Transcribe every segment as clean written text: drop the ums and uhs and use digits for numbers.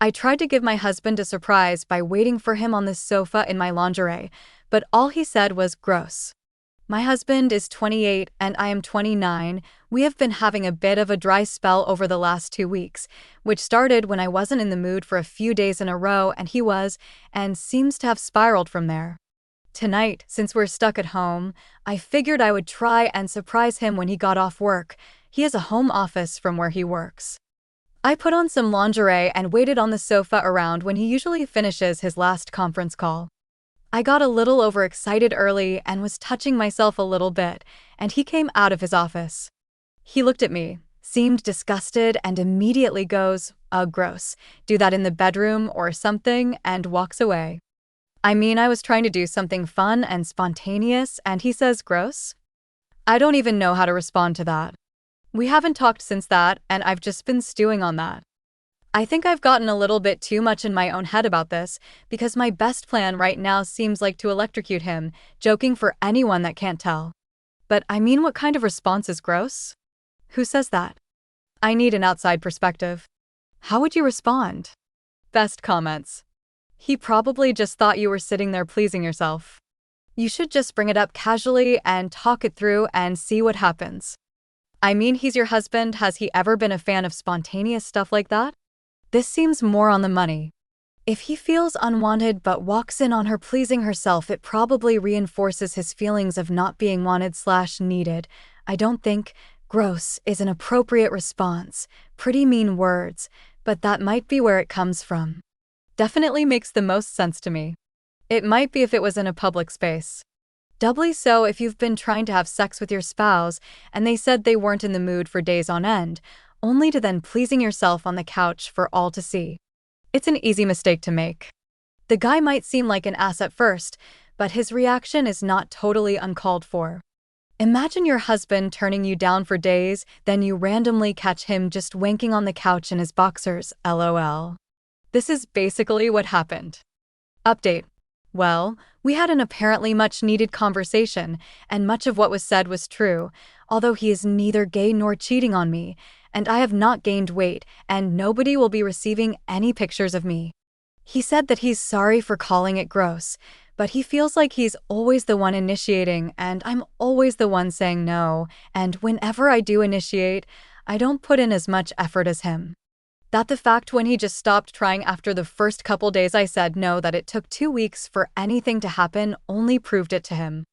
I tried to give my husband a surprise by waiting for him on the sofa in my lingerie, but all he said was gross. My husband is 28 and I am 29. We have been having a bit of a dry spell over the last 2 weeks, which started when I wasn't in the mood for a few days in a row and he was, and seems to have spiraled from there. Tonight, since we're stuck at home, I figured I would try and surprise him when he got off work. He has a home office from where he works. I put on some lingerie and waited on the sofa around when he usually finishes his last conference call. I got a little overexcited early and was touching myself a little bit, and he came out of his office. He looked at me, seemed disgusted, and immediately goes, "Ugh, gross. Do that in the bedroom or something," and walks away. I mean, I was trying to do something fun and spontaneous, and he says gross? I don't even know how to respond to that. We haven't talked since that, and I've just been stewing on that. I think I've gotten a little bit too much in my own head about this, because my best plan right now seems like to electrocute him, joking for anyone that can't tell. But I mean, what kind of response is gross? Who says that? I need an outside perspective. How would you respond? Best comments. He probably just thought you were sitting there pleasing yourself. You should just bring it up casually and talk it through and see what happens. I mean, he's your husband. Has he ever been a fan of spontaneous stuff like that? This seems more on the money. If he feels unwanted but walks in on her pleasing herself, it probably reinforces his feelings of not being wanted/needed. I don't think gross is an appropriate response. Pretty mean words, but that might be where it comes from. Definitely makes the most sense to me. It might be if it was in a public space. Doubly so if you've been trying to have sex with your spouse and they said they weren't in the mood for days on end, only to then pleasing yourself on the couch for all to see. It's an easy mistake to make. The guy might seem like an ass at first, but his reaction is not totally uncalled for. Imagine your husband turning you down for days, then you randomly catch him just wanking on the couch in his boxers, lol. This is basically what happened. Update. Well, we had an apparently much-needed conversation, and much of what was said was true, although he is neither gay nor cheating on me, and I have not gained weight, and nobody will be receiving any pictures of me. He said that he's sorry for calling it gross, but he feels like he's always the one initiating, and I'm always the one saying no, and whenever I do initiate, I don't put in as much effort as him. That the fact when he just stopped trying after the first couple days I said no, that it took 2 weeks for anything to happen, only proved it to him.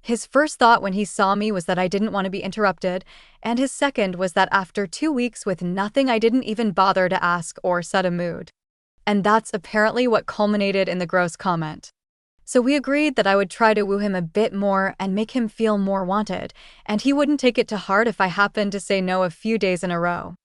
His first thought when he saw me was that I didn't want to be interrupted, and his second was that after 2 weeks with nothing I didn't even bother to ask or set a mood. And that's apparently what culminated in the gross comment. So we agreed that I would try to woo him a bit more and make him feel more wanted, and he wouldn't take it to heart if I happened to say no a few days in a row.